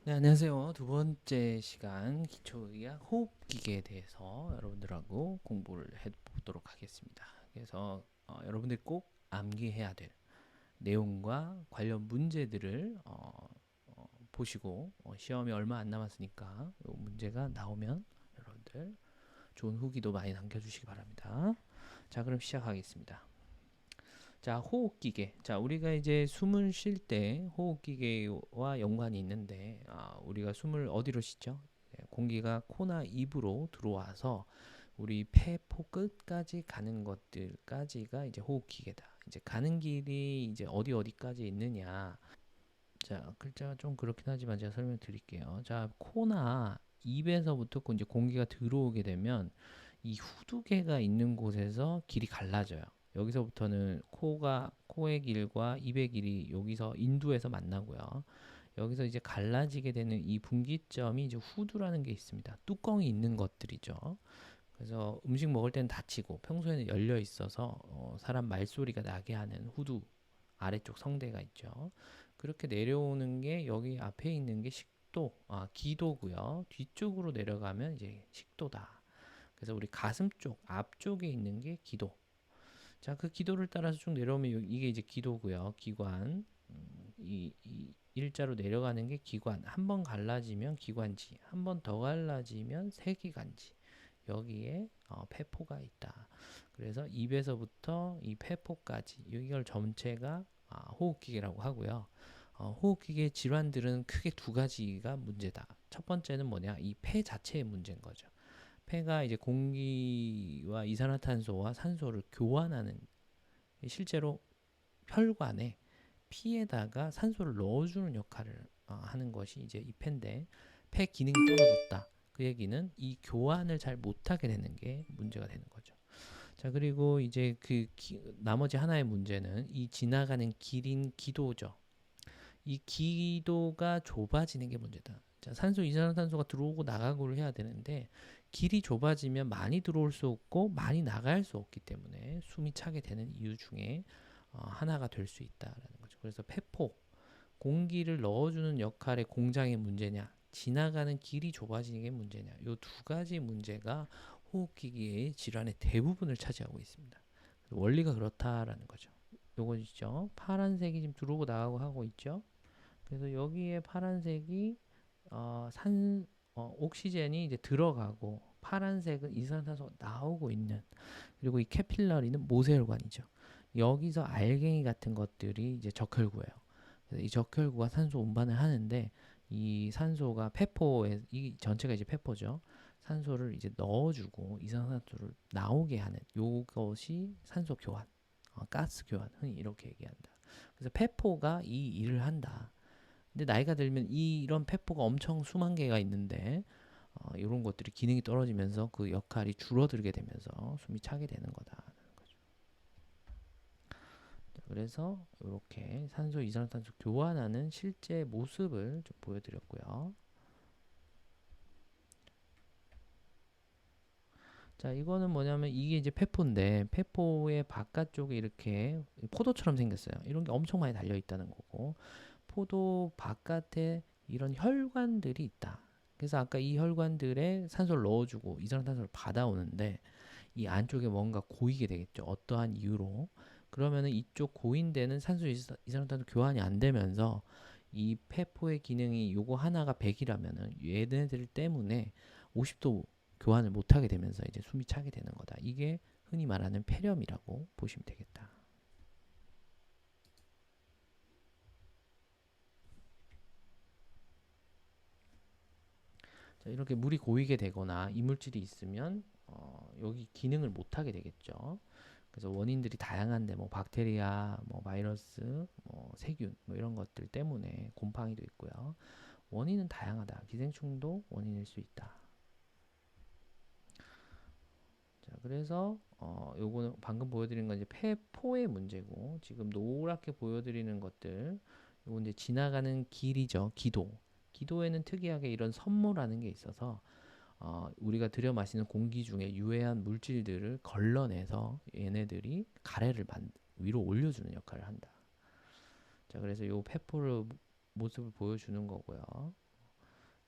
네, 안녕하세요. 두 번째 시간 기초의학 호흡기계에 대해서 여러분들하고 공부를 해보도록 하겠습니다. 그래서 여러분들이 꼭 암기해야 될 내용과 관련 문제들을 보시고 시험이 얼마 안 남았으니까 이 문제가 나오면 여러분들 좋은 후기도 많이 남겨주시기 바랍니다. 자, 그럼 시작하겠습니다. 자, 호흡기계. 자, 우리가 이제 숨을 쉴 때 호흡기계와 연관이 있는데, 우리가 숨을 어디로 쉬죠? 공기가 코나 입으로 들어와서 우리 폐포 끝까지 가는 것들까지가 이제 호흡기계다. 이제 가는 길이 이제 어디까지 있느냐. 자, 글자가 좀 그렇긴 하지만 제가 설명드릴게요. 자, 코나 입에서부터 이제 공기가 들어오게 되면 이 후두개가 있는 곳에서 길이 갈라져요. 여기서부터는 코의 길과 입의 길이 여기서 인두에서 만나고요. 여기서 이제 갈라지게 되는 이 분기점이 이제 후두라는 게 있습니다. 뚜껑이 있는 것들이죠. 그래서 음식 먹을 때는 닫히고 평소에는 열려 있어서 사람 말소리가 나게 하는 후두 아래쪽 성대가 있죠. 그렇게 내려오는 게 여기 앞에 있는 게 기도고요. 뒤쪽으로 내려가면 이제 식도다. 그래서 우리 가슴 쪽 앞쪽에 있는 게 기도. 자, 그 기도를 따라서 쭉 내려오면 이게 이제 기도고요. 기관. 이 일자로 내려가는 게 기관. 한 번 갈라지면 기관지. 한 번 더 갈라지면 세기관지. 여기에 폐포가 있다. 그래서 입에서부터 이 폐포까지 이걸 전체가 호흡기계라고 하고요. 호흡기계 질환들은 크게 두 가지가 문제다. 첫 번째는 뭐냐? 이 폐 자체의 문제인 거죠. 폐가 이제 공기와 이산화탄소와 산소를 교환하는 실제로 혈관에 피에다가 산소를 넣어주는 역할을 하는 것이 이제 이 폐인데 폐 기능이 떨어졌다. 그 얘기는 이 교환을 잘 못하게 되는 게 문제가 되는 거죠. 자, 그리고 이제 나머지 하나의 문제는 이 지나가는 길인 기도죠. 이 기도가 좁아지는 게 문제다. 자, 산소, 이산화탄소가 들어오고 나가고를 해야 되는데 길이 좁아지면 많이 들어올 수 없고 많이 나갈 수 없기 때문에 숨이 차게 되는 이유 중에 하나가 될 수 있다라는 거죠. 그래서 폐포, 공기를 넣어주는 역할의 공장의 문제냐, 지나가는 길이 좁아지는 게 문제냐, 이 두 가지 문제가 호흡기계의 질환의 대부분을 차지하고 있습니다. 원리가 그렇다라는 거죠. 요거 있죠. 파란색이 지금 들어오고 나가고 하고 있죠. 그래서 여기에 파란색이 옥시젠이 이제 들어가고 파란색은 이산화탄소가 나오고 있는 그리고 이 캐필러리는 모세혈관이죠. 여기서 알갱이 같은 것들이 이제 적혈구예요. 그래서 이 적혈구가 산소 운반을 하는데 이 산소가 폐포에 이 전체가 이제 폐포죠. 산소를 이제 넣어주고 이산화탄소를 나오게 하는 요것이 산소 교환, 가스 교환 흔히 이렇게 얘기한다. 그래서 폐포가 이 일을 한다. 근데 나이가 들면 이런 폐포가 엄청 수만 개가 있는데 이런 것들이 기능이 떨어지면서 그 역할이 줄어들게 되면서 숨이 차게 되는 거다. 그래서 이렇게 산소, 이산화탄소 교환하는 실제 모습을 좀 보여드렸고요. 자, 이거는 뭐냐면 이게 이제 폐포인데 폐포의 바깥쪽에 이렇게 포도처럼 생겼어요. 이런 게 엄청 많이 달려 있다는 거고 포도 바깥에 이런 혈관들이 있다. 그래서 아까 이 혈관들에 산소를 넣어주고 이산화탄소를 받아오는데 이 안쪽에 뭔가 고이게 되겠죠. 어떠한 이유로. 그러면은 이쪽 고인 데는 산소 이산화탄소 교환이 안 되면서 이 폐포의 기능이 요거 하나가 100이라면은 얘네들 때문에 50도 교환을 못 하게 되면서 이제 숨이 차게 되는 거다. 이게 흔히 말하는 폐렴이라고 보시면 되겠다. 자, 이렇게 물이 고이게 되거나 이물질이 있으면 여기 기능을 못 하게 되겠죠. 그래서 원인들이 다양한데 뭐 박테리아, 뭐 바이러스, 뭐 세균 뭐 이런 것들 때문에 곰팡이도 있고요. 원인은 다양하다. 기생충도 원인일 수 있다. 자, 그래서 요거는 방금 보여드린 건 이제 폐포의 문제고 지금 노랗게 보여드리는 것들 요건 이제 지나가는 길이죠. 기도. 기도에는 특이하게 이런 섬모라는 게 있어서 우리가 들여 마시는 공기 중에 유해한 물질들을 걸러내서 얘네들이 가래를 위로 올려주는 역할을 한다. 자, 그래서 요 페포를 모습을 보여주는 거고요.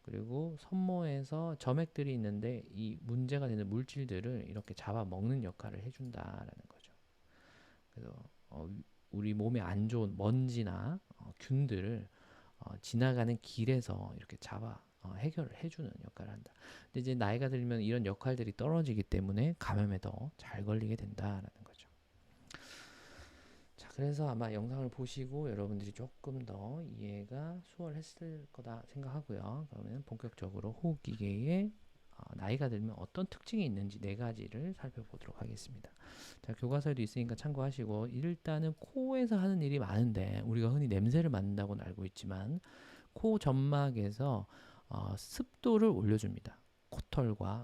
그리고 섬모에서 점액들이 있는데 이 문제가 되는 물질들을 이렇게 잡아먹는 역할을 해준다라는 거죠. 그래서 우리 몸에 안 좋은 먼지나 균들을 지나가는 길에서 이렇게 잡아 해결을 해주는 역할을 한다. 근데 이제 나이가 들면 이런 역할들이 떨어지기 때문에 감염에 더 잘 걸리게 된다라는 거죠. 자, 그래서 아마 영상을 보시고 여러분들이 조금 더 이해가 수월했을 거다 생각하고요. 그러면 본격적으로 호흡기계의 나이가 들면 어떤 특징이 있는지 네 가지를 살펴보도록 하겠습니다. 자, 교과서에도 있으니까 참고하시고, 일단은 코에서 하는 일이 많은데 우리가 흔히 냄새를 맡는다고는 알고 있지만 코 점막에서 습도를 올려줍니다.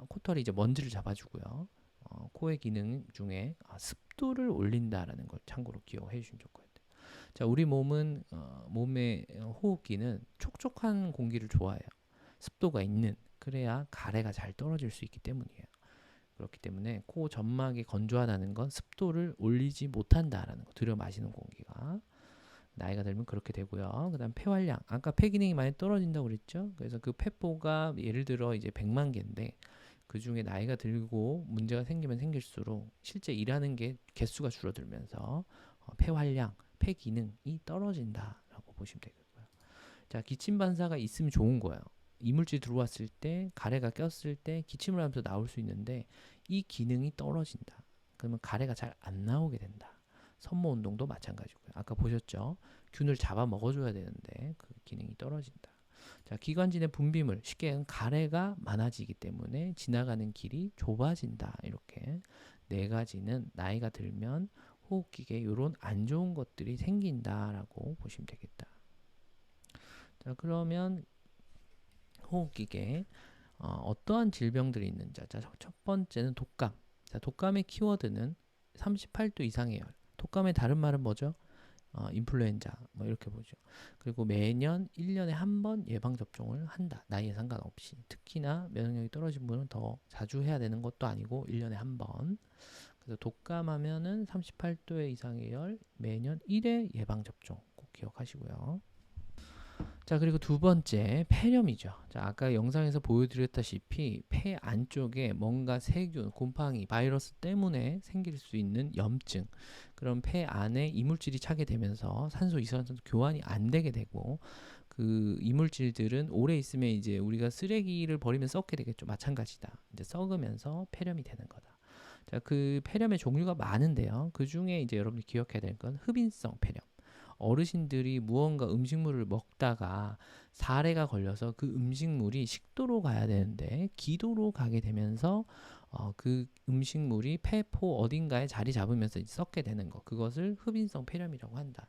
코털이 이제 먼지를 잡아주고요. 코의 기능 중에 습도를 올린다라는 걸 참고로 기억해 주시면 좋을 것 같아요. 자, 우리 몸의 호흡기는 촉촉한 공기를 좋아해요. 습도가 있는, 그래야 가래가 잘 떨어질 수 있기 때문이에요. 그렇기 때문에 코 점막이 건조하다는 건 습도를 올리지 못한다라는 거. 들여 마시는 공기가 나이가 들면 그렇게 되고요. 그다음 폐활량, 아까 폐 기능이 많이 떨어진다고 그랬죠. 그래서 그 폐포가 예를 들어 이제 100만 개인데 그 중에 나이가 들고 문제가 생기면 생길수록 실제 일하는 게 개수가 줄어들면서 폐활량, 폐 기능이 떨어진다라고 보시면 되겠고요. 자, 기침 반사가 있으면 좋은 거예요. 이물질 들어왔을 때, 가래가 꼈을 때 기침을 하면서 나올 수 있는데 이 기능이 떨어진다. 그러면 가래가 잘 안 나오게 된다. 섬모 운동도 마찬가지고요. 아까 보셨죠? 균을 잡아 먹어줘야 되는데 그 기능이 떨어진다. 자, 기관지 내 분비물, 쉽게 얘기하면 가래가 많아지기 때문에 지나가는 길이 좁아진다. 이렇게 네 가지는 나이가 들면 호흡기계에 이런 안 좋은 것들이 생긴다라고 보시면 되겠다. 자, 그러면 호흡기계 어떠한 질병들이 있는지. 자, 첫 번째는 독감. 자, 독감의 키워드는 38도 이상의 열. 독감의 다른 말은 뭐죠? 인플루엔자 뭐 이렇게 보죠. 그리고 매년 1년에 한 번 예방 접종을 한다. 나이에 상관없이. 특히나 면역력이 떨어진 분은 더 자주 해야 되는 것도 아니고 1년에 한 번. 그래서 독감하면은 38도 이상의 열 매년 1회 예방 접종 꼭 기억하시고요. 자, 그리고 두 번째 폐렴이죠. 자, 아까 영상에서 보여드렸다시피 폐 안쪽에 뭔가 세균, 곰팡이, 바이러스 때문에 생길 수 있는 염증, 그럼 폐 안에 이물질이 차게 되면서 산소, 이산화탄소 교환이 안 되게 되고 그 이물질들은 오래 있으면 이제 우리가 쓰레기를 버리면 썩게 되겠죠. 마찬가지다. 이제 썩으면서 폐렴이 되는 거다. 자, 그 폐렴의 종류가 많은데요. 그 중에 이제 여러분이 기억해야 될 건 흡인성 폐렴. 어르신들이 무언가 음식물을 먹다가 사례가 걸려서 그 음식물이 식도로 가야 되는데 기도로 가게 되면서 그 음식물이 폐포 어딘가에 자리 잡으면서 썩게 되는 거, 그것을 흡인성 폐렴이라고 한다.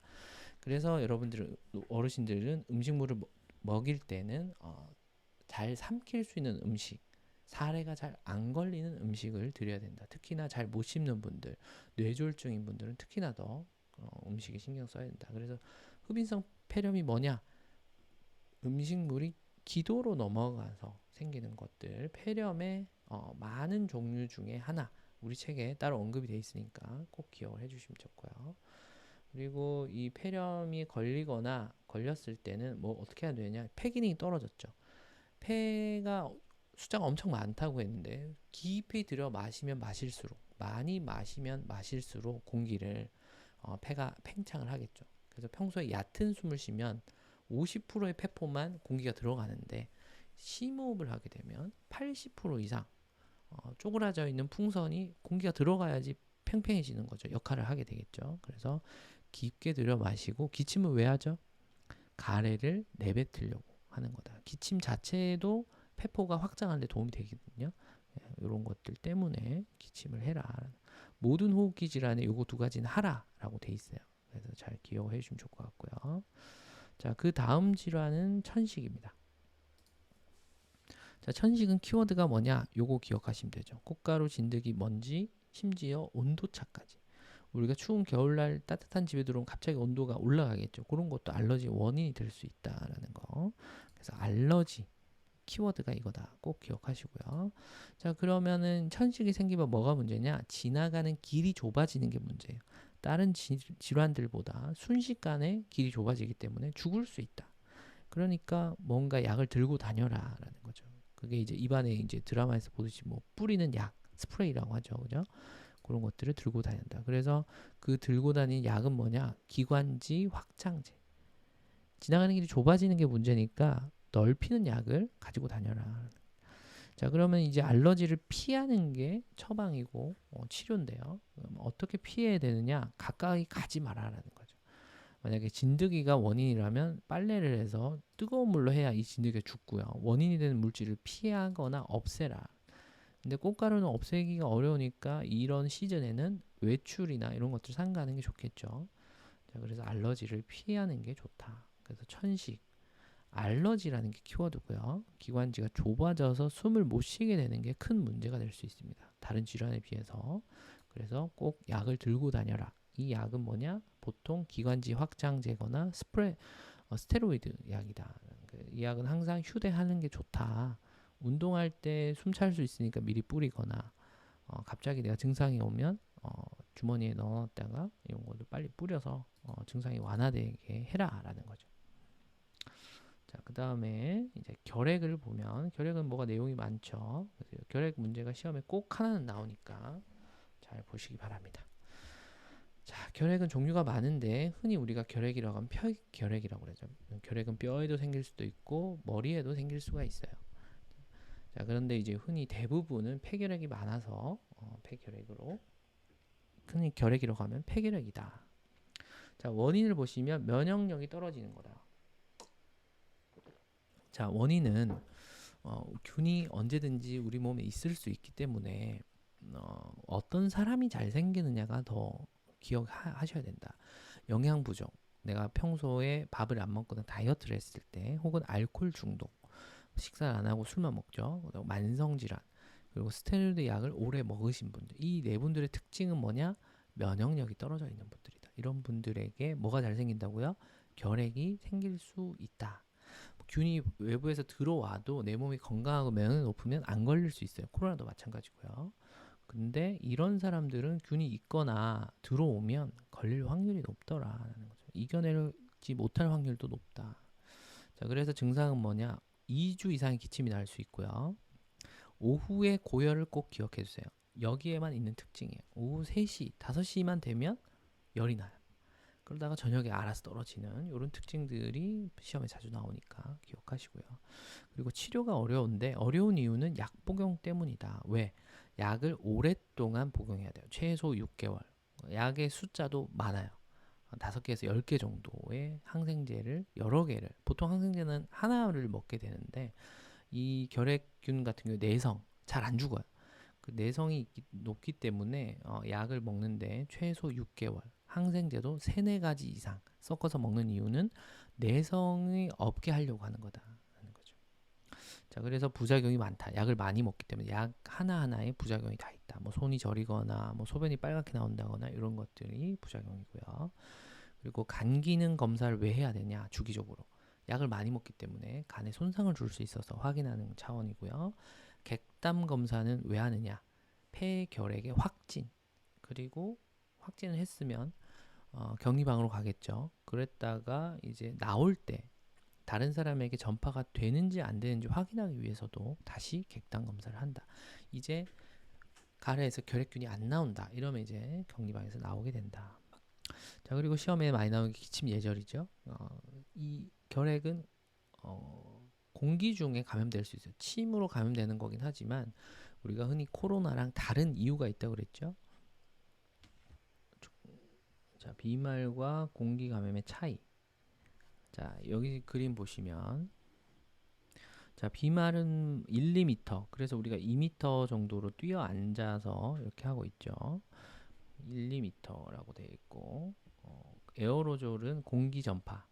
그래서 여러분들 어르신들은 음식물을 먹일 때는 잘 삼킬 수 있는 음식, 사례가 잘 안 걸리는 음식을 드려야 된다. 특히나 잘 못 씹는 분들, 뇌졸중인 분들은 특히나 더 음식에 신경 써야 된다. 그래서 흡인성 폐렴이 뭐냐? 음식물이 기도로 넘어가서 생기는 것들, 폐렴의 많은 종류 중에 하나. 우리 책에 따로 언급이 되어 있으니까 꼭 기억을 해주시면 좋고요. 그리고 이 폐렴이 걸리거나 걸렸을 때는 뭐 어떻게 해야 되냐? 폐 기능이 떨어졌죠. 폐가 숫자가 엄청 많다고 했는데 깊이 들여 마시면 마실수록, 많이 마시면 마실수록 공기를 폐가 팽창을 하겠죠. 그래서 평소에 얕은 숨을 쉬면 50%의 폐포만 공기가 들어가는데 심호흡을 하게 되면 80% 이상 쪼그라져 있는 풍선이 공기가 들어가야지 팽팽해지는 거죠. 역할을 하게 되겠죠. 그래서 깊게 들여 마시고, 기침은 왜 하죠? 가래를 내뱉으려고 하는 거다. 기침 자체도 폐포가 확장하는 데 도움이 되거든요. 이런 것들 때문에 기침을 해라. 모든 호흡기 질환에 요거 두 가지는 하라라고 돼 있어요. 그래서 잘 기억해 주시면 좋을 것 같고요. 자, 그 다음 질환은 천식입니다. 자, 천식은 키워드가 뭐냐? 요거 기억하시면 되죠. 꽃가루, 진드기, 먼지, 심지어 온도차까지. 우리가 추운 겨울날 따뜻한 집에 들어오면 갑자기 온도가 올라가겠죠. 그런 것도 알러지 원인이 될 수 있다라는 거. 그래서 알러지 키워드가 이거다. 꼭 기억하시고요. 자, 그러면은 천식이 생기면 뭐가 문제냐? 지나가는 길이 좁아지는 게 문제예요. 다른 질환들보다 순식간에 길이 좁아지기 때문에 죽을 수 있다. 그러니까 뭔가 약을 들고 다녀라라는 거죠. 그게 이제 입안에 이제 드라마에서 보듯이 뭐 뿌리는 약, 스프레이라고 하죠, 그죠? 그런 것들을 들고 다닌다. 그래서 그 들고 다니는 약은 뭐냐? 기관지 확장제. 지나가는 길이 좁아지는 게 문제니까 넓히는 약을 가지고 다녀라. 자, 그러면 이제 알러지를 피하는 게 처방이고 치료인데요. 그럼 어떻게 피해야 되느냐? 가까이 가지 말아라는 거죠. 만약에 진드기가 원인이라면 빨래를 해서 뜨거운 물로 해야 이 진드기가 죽고요. 원인이 되는 물질을 피하거나 없애라. 근데 꽃가루는 없애기가 어려우니까 이런 시즌에는 외출이나 이런 것들 삼가하는 게 좋겠죠. 자, 그래서 알러지를 피하는 게 좋다. 그래서 천식, 알러지라는 게 키워드고요. 기관지가 좁아져서 숨을 못 쉬게 되는 게 큰 문제가 될 수 있습니다. 다른 질환에 비해서. 그래서 꼭 약을 들고 다녀라. 이 약은 뭐냐? 보통 기관지 확장제거나 스테로이드 약이다. 이 약은 항상 휴대하는 게 좋다. 운동할 때 숨 찰 수 있으니까 미리 뿌리거나 갑자기 내가 증상이 오면 주머니에 넣어놨다가 이런 것도 빨리 뿌려서 증상이 완화되게 해라라는 거죠. 자, 그 다음에 이제 결핵을 보면 결핵은 뭐가 내용이 많죠. 그래서 결핵 문제가 시험에 꼭 하나는 나오니까 잘 보시기 바랍니다. 자, 결핵은 종류가 많은데 흔히 우리가 결핵이라고 하면 폐결핵이라고 그러죠. 결핵은 뼈에도 생길 수도 있고 머리에도 생길 수가 있어요. 자, 그런데 이제 흔히 대부분은 폐결핵이 많아서 폐결핵으로 흔히 결핵이라고 하면 폐결핵이다. 자, 원인을 보시면 면역력이 떨어지는 거다. 자, 원인은 균이 언제든지 우리 몸에 있을 수 있기 때문에 어떤 사람이 잘 생기느냐가 더 기억하셔야 된다. 영양 부족. 내가 평소에 밥을 안 먹거나 다이어트를 했을 때 혹은 알코올 중독. 식사를 안 하고 술만 먹죠. 만성 질환. 그리고 스테로이드 약을 오래 먹으신 분들. 이 네 분들의 특징은 뭐냐? 면역력이 떨어져 있는 분들이다. 이런 분들에게 뭐가 잘 생긴다고요? 결핵이 생길 수 있다. 균이 외부에서 들어와도 내 몸이 건강하고 면역력이 높으면 안 걸릴 수 있어요. 코로나도 마찬가지고요. 근데 이런 사람들은 균이 있거나 들어오면 걸릴 확률이 높더라라는 거죠. 이겨내지 못할 확률도 높다. 자, 그래서 증상은 뭐냐? 2주 이상의 기침이 날 수 있고요. 오후에 고열을 꼭 기억해 주세요. 여기에만 있는 특징이에요. 오후 3시, 5시만 되면 열이 나요. 그러다가 저녁에 알아서 떨어지는 이런 특징들이 시험에 자주 나오니까 기억하시고요. 그리고 치료가 어려운데 어려운 이유는 약 복용 때문이다. 왜? 약을 오랫동안 복용해야 돼요. 최소 6개월. 약의 숫자도 많아요. 5개에서 10개 정도의 항생제를 여러 개를 보통 항생제는 하나를 먹게 되는데 이 결핵균 같은 경우 내성 잘 안 죽어요. 그 내성이 높기 때문에 약을 먹는데 최소 6개월 항생제도 3, 4가지 이상 섞어서 먹는 이유는 내성이 없게 하려고 하는 거다 하는 거죠. 자, 그래서 부작용이 많다. 약을 많이 먹기 때문에 약 하나하나에 부작용이 다 있다. 뭐 손이 저리거나 뭐 소변이 빨갛게 나온다거나 이런 것들이 부작용이고요. 그리고 간 기능 검사를 왜 해야 되냐? 주기적으로. 약을 많이 먹기 때문에 간에 손상을 줄 수 있어서 확인하는 차원이고요. 객담 검사는 왜 하느냐? 폐결핵의 확진. 그리고 확진을 했으면 격리방으로 가겠죠. 그랬다가 이제 나올 때 다른 사람에게 전파가 되는지 안 되는지 확인하기 위해서도 다시 객담 검사를 한다. 이제 가래에서 결핵균이 안 나온다. 이러면 이제 격리방에서 나오게 된다. 자, 그리고 시험에 많이 나오는 게 기침 예절이죠. 이 결핵은 공기 중에 감염될 수 있어요. 침으로 감염되는 거긴 하지만 우리가 흔히 코로나랑 다른 이유가 있다고 그랬죠. 자, 비말과 공기 감염의 차이. 자, 여기 그림 보시면 자, 비말은 1, 2m. 그래서 우리가 2m 정도로 뛰어 앉아서 이렇게 하고 있죠. 1, 2m라고 되어 있고 에어로졸은 공기 전파.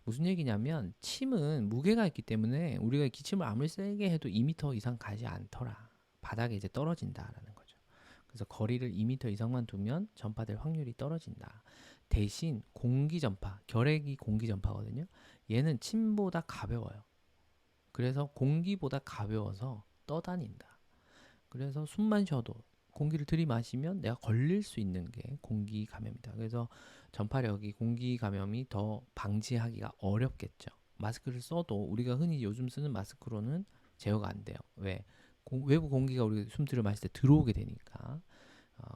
무슨 얘기냐면 침은 무게가 있기 때문에 우리가 기침을 아무리 세게 해도 2m 이상 가지 않더라. 바닥에 이제 떨어진다라는 거죠. 그래서 거리를 2m 이상만 두면 전파될 확률이 떨어진다. 대신 공기 전파, 결핵이 공기 전파거든요. 얘는 침보다 가벼워요. 그래서 공기보다 가벼워서 떠다닌다. 그래서 숨만 쉬어도 공기를 들이마시면 내가 걸릴 수 있는 게 공기 감염이다. 그래서 전파력이 공기 감염이 더 방지하기가 어렵겠죠. 마스크를 써도 우리가 흔히 요즘 쓰는 마스크로는 제어가 안 돼요. 왜? 외부 공기가 우리 숨들을 마실 때 들어오게 되니까.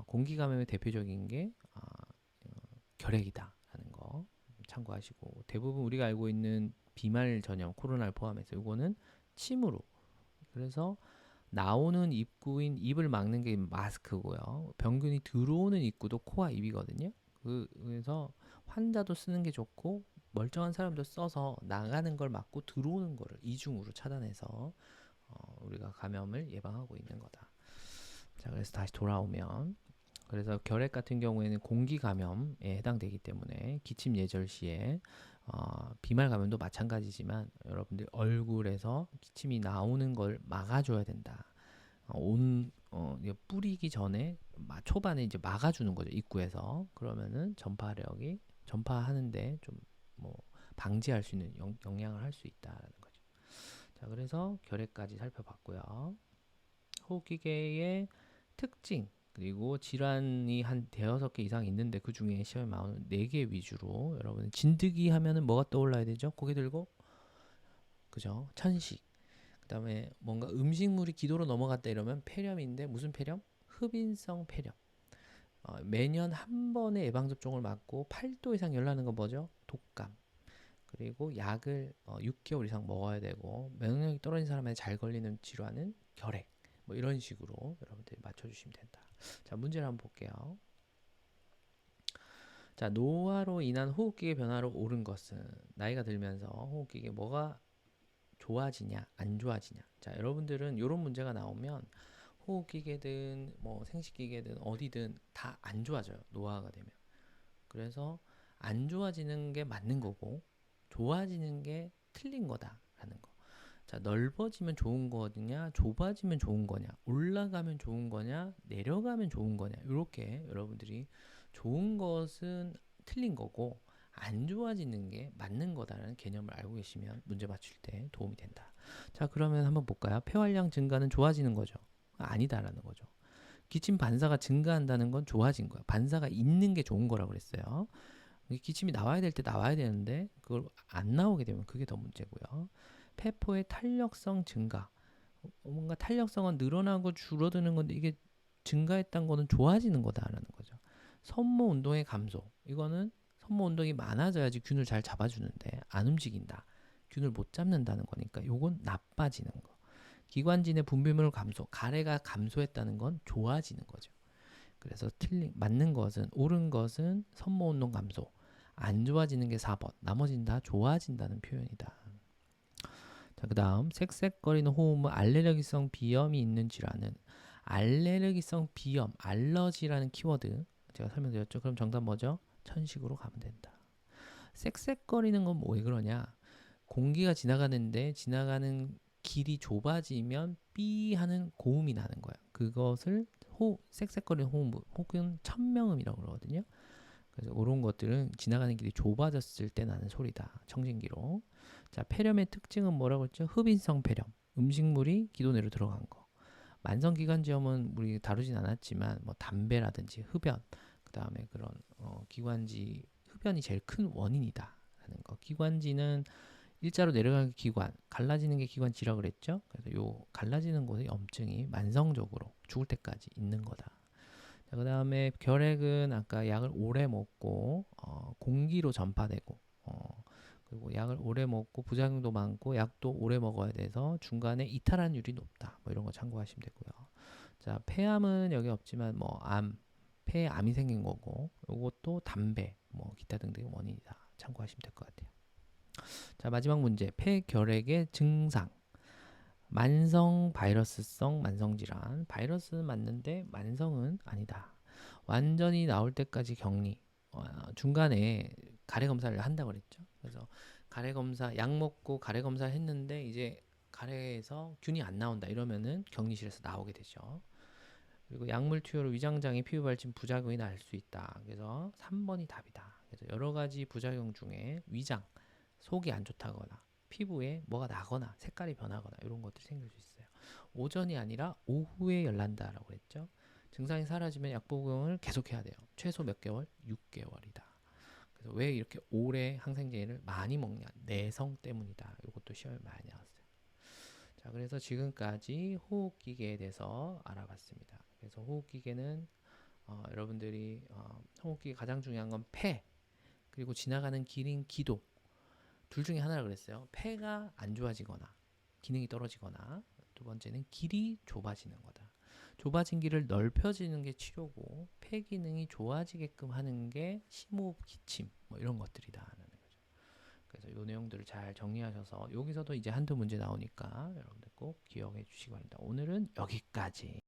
공기 감염의 대표적인 게 결핵이다라는 거 참고하시고, 대부분 우리가 알고 있는 비말 전염 코로나를 포함해서 이거는 침으로, 그래서 나오는 입구인 입을 막는 게 마스크고요. 병균이 들어오는 입구도 코와 입이거든요. 그래서 환자도 쓰는 게 좋고 멀쩡한 사람도 써서 나가는 걸 막고 들어오는 거를 이중으로 차단해서 우리가 감염을 예방하고 있는 거다. 자, 그래서 다시 돌아오면, 그래서 결핵 같은 경우에는 공기 감염에 해당되기 때문에 기침 예절 시에 비말 감염도 마찬가지지만 여러분들 얼굴에서 기침이 나오는 걸 막아줘야 된다. 뿌리기 전에 초반에 이제 막아주는 거죠, 입구에서. 그러면은 전파하는데 좀 뭐 방지할 수 있는 영향을 할 수 있다라는 거죠. 자, 그래서 결핵까지 살펴봤고요. 호흡기계의 특징, 그리고 질환이 한 대여섯 개 이상 있는데 그 중에 시험에 나오는 4개 위주로, 여러분 진드기 하면은 뭐가 떠올라야 되죠? 고개 들고, 그죠? 천식. 그다음에 뭔가 음식물이 기도로 넘어갔다 이러면 폐렴인데, 무슨 폐렴? 흡인성 폐렴. 매년 한 번의 예방접종을 맞고 8도 이상 열 나는 건 뭐죠? 독감. 그리고 약을 6개월 이상 먹어야 되고, 면역력이 떨어진 사람한테 잘 걸리는 질환은 결핵. 뭐 이런 식으로 여러분들이 맞춰주시면 된다. 자, 문제를 한번 볼게요. 자, 노화로 인한 호흡기계 변화로 옳은 것은, 나이가 들면서 호흡기계 뭐가 좋아지냐 안 좋아지냐. 자, 여러분들은 이런 문제가 나오면 호흡기계든 뭐 생식기계든 어디든 다 안 좋아져요, 노화가 되면. 그래서 안 좋아지는 게 맞는 거고 좋아지는 게 틀린 거다라는 거. 자, 넓어지면 좋은 거냐, 좁아지면 좋은 거냐, 올라가면 좋은 거냐, 내려가면 좋은 거냐, 이렇게 여러분들이 좋은 것은 틀린 거고 안 좋아지는 게 맞는 거다라는 개념을 알고 계시면 문제 맞출 때 도움이 된다. 자, 그러면 한번 볼까요? 폐활량 증가는 좋아지는 거죠? 아니다라는 거죠. 기침 반사가 증가한다는 건 좋아진 거예요. 반사가 있는 게 좋은 거라고 그랬어요. 기침이 나와야 될 때 나와야 되는데 그걸 안 나오게 되면 그게 더 문제고요. 폐포의 탄력성 증가. 뭔가 탄력성은 늘어나고 줄어드는 건데 이게 증가했던 거는 좋아지는 거다라는 거죠. 섬모 운동의 감소. 이거는 섬모 운동이 많아져야지 균을 잘 잡아주는데 안 움직인다. 균을 못 잡는다는 거니까 요건 나빠지는 거. 기관진의 분비물 감소. 가래가 감소했다는 건 좋아지는 거죠. 그래서 맞는 것은, 옳은 것은 섬모 운동 감소. 안 좋아지는 게 4번. 나머지는 다 좋아진다는 표현이다. 자, 그 다음 색색거리는 호흡은 알레르기성 비염이 있는 질환은, 알레르기성 비염, 알러지라는 키워드 제가 설명드렸죠. 그럼 정답 뭐죠? 천식으로 가면 된다. 색색거리는 건 왜 그러냐? 공기가 지나가는데 지나가는 길이 좁아지면 삐 하는 고음이 나는 거야. 그것을 색색거리는 호흡 혹은 천명음이라고 그러거든요. 그래서 이런 것들은 지나가는 길이 좁아졌을 때 나는 소리다. 청진기로. 자, 폐렴의 특징은 뭐라고 했죠? 흡인성 폐렴. 음식물이 기도내로 들어간 거. 만성기관지염은 우리 다루진 않았지만 뭐 담배라든지 흡연, 그 다음에 그런 기관지 흡연이 제일 큰 원인이다라는 거. 기관지는 일자로 내려가는 기관, 갈라지는 게 기관지라 그랬죠. 그래서 요 갈라지는 곳에 염증이 만성적으로 죽을 때까지 있는 거다. 그 다음에 결핵은 아까 약을 오래 먹고 공기로 전파되고 그리고 약을 오래 먹고 부작용도 많고 약도 오래 먹어야 돼서 중간에 이탈환율이 높다. 뭐 이런 거 참고하시면 되고요. 자, 폐암은 여기 없지만 뭐 폐에 암이 생긴 거고, 이것도 담배, 뭐 기타 등등의 원인이다. 참고하시면 될 것 같아요. 자, 마지막 문제. 폐결핵의 증상. 만성 바이러스성 만성질환. 바이러스는 맞는데 만성은 아니다. 완전히 나올 때까지 격리. 중간에 가래 검사를 한다고 그랬죠. 그래서 가래 검사, 약 먹고 가래 검사를 했는데 이제 가래에서 균이 안 나온다 이러면은 격리실에서 나오게 되죠. 그리고 약물 투여로 위장장애, 피부 발진 부작용이 날 수 있다. 그래서 3번이 답이다. 그래서 여러 가지 부작용 중에 위장, 속이 안 좋다거나 피부에 뭐가 나거나 색깔이 변하거나 이런 것들이 생길 수 있어요. 오전이 아니라 오후에 열난다라고 했죠. 증상이 사라지면 약 복용을 계속해야 돼요. 최소 몇 개월? 6개월이다. 그래서 그래서 왜 이렇게 오래 항생제를 많이 먹냐? 내성 때문이다. 이것도 시험에 많이 나왔어요. 자, 그래서 지금까지 호흡기계에 대해서 알아봤습니다. 그래서 호흡기계는 여러분들이 호흡기계 가장 중요한 건 폐, 그리고 지나가는 길인 기도, 둘 중에 하나라 그랬어요. 폐가 안 좋아지거나 기능이 떨어지거나, 두 번째는 길이 좁아지는 거다. 좁아진 길을 넓혀지는 게 치료고, 폐 기능이 좋아지게끔 하는 게 심호흡 기침, 뭐 이런 것들이다라는 거죠. 그래서 이 내용들을 잘 정리하셔서 여기서도 이제 한두 문제 나오니까 여러분들 꼭 기억해 주시기 바랍니다. 오늘은 여기까지.